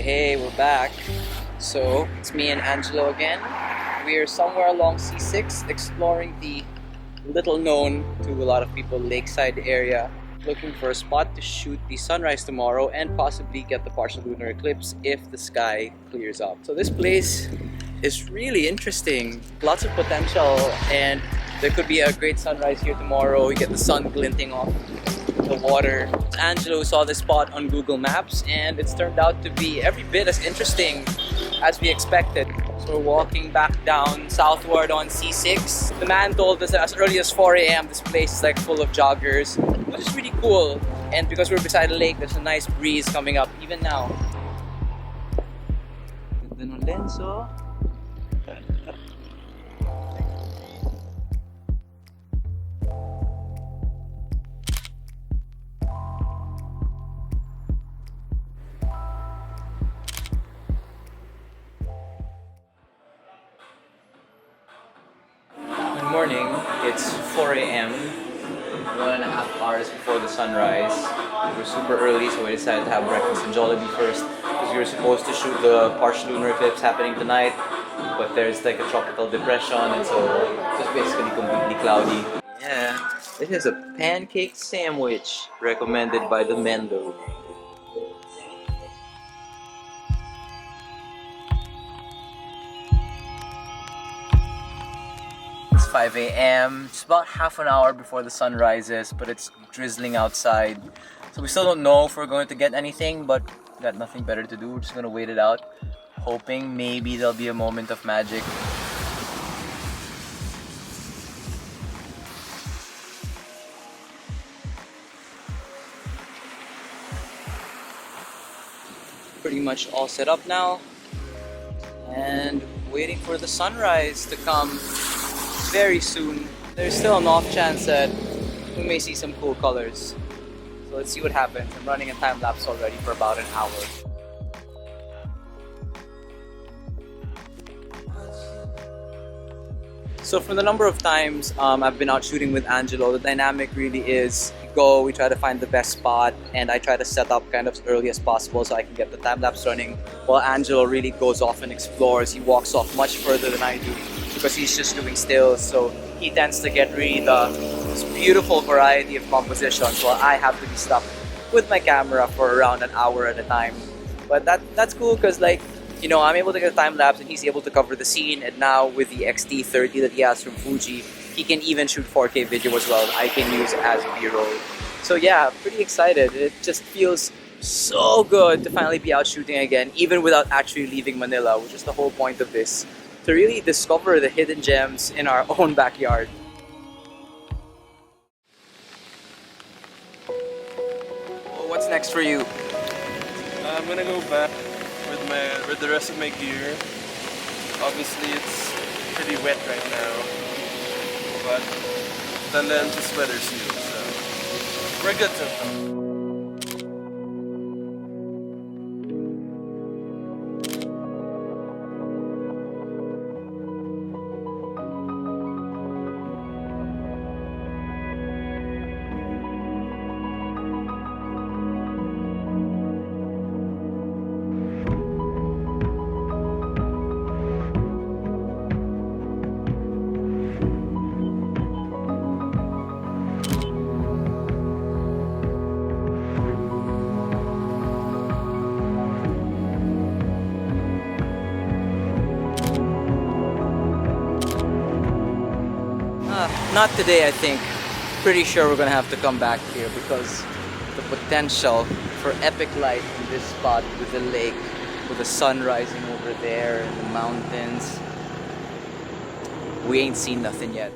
Hey, we're back. So, it's me and Angelo again. We're somewhere along C6 exploring the little known to a lot of people lakeside area, looking for a spot to shoot the sunrise tomorrow and possibly get the partial lunar eclipse if the sky clears up. So this place is really interesting, lots of potential, and there could be a great sunrise here tomorrow. You get the sun glinting off the water. Angelo saw this spot on Google Maps and it's turned out to be every bit as interesting as we expected. So we're walking back down southward on C6. The man told us that as early as 4 a.m. this place is like full of joggers, which is really cool. And because we're beside a lake, there's a nice breeze coming up even now. Ganda ng lenso. Morning, it's 4 a.m. 1.5 hours before the sunrise. We're super early, so we decided to have breakfast in Jollibee first because we were supposed to shoot the partial lunar eclipse happening tonight, but there's like a tropical depression and so it's just basically completely cloudy. Yeah, this is a pancake sandwich recommended by the Mendo. 5 a.m. It's about half an hour before the sun rises, but it's drizzling outside. So we still don't know if we're going to get anything, but got nothing better to do. We're just gonna wait it out, hoping maybe there'll be a moment of magic. Pretty much all set up now, and waiting for the sunrise to come very soon. There's still an off chance that we may see some cool colors. So let's see what happens. I'm running a time lapse already for about an hour. So from the number of times I've been out shooting with Angelo, the dynamic really is we try to find the best spot, and I try to set up kind of as early as possible so I can get the time lapse running, while Angelo really goes off and explores. He walks off much further than I do because he's just doing stills, so he tends to get really this beautiful variety of compositions while I have to be stuck with my camera for around an hour at a time. But that's cool because, like, you know, I'm able to get a time lapse and he's able to cover the scene, and now with the X-T30 that he has from Fuji, he can even shoot 4K video as well. I can use as B-roll. So yeah, pretty excited. It just feels so good to finally be out shooting again, even without actually leaving Manila, which is the whole point of this. To really discover the hidden gems in our own backyard. Well, what's next for you? I'm gonna go back with the rest of my gear. Obviously it's pretty wet right now, but the lens is weather sealed, so we're good to. Not today, I think. Pretty sure we're gonna have to come back here because the potential for epic light in this spot with the lake, with the sun rising over there and the mountains. We ain't seen nothing yet.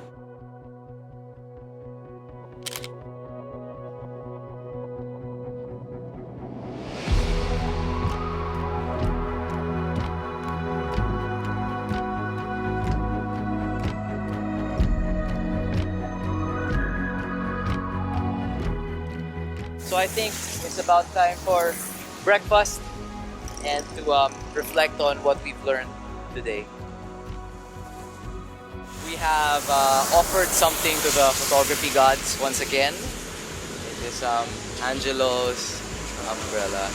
So I think it's about time for breakfast and to reflect on what we've learned today. We have offered something to the photography gods once again. It is Angelo's umbrella.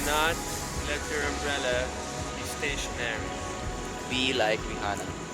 Not Let your umbrella be stationary. Be like Rihanna.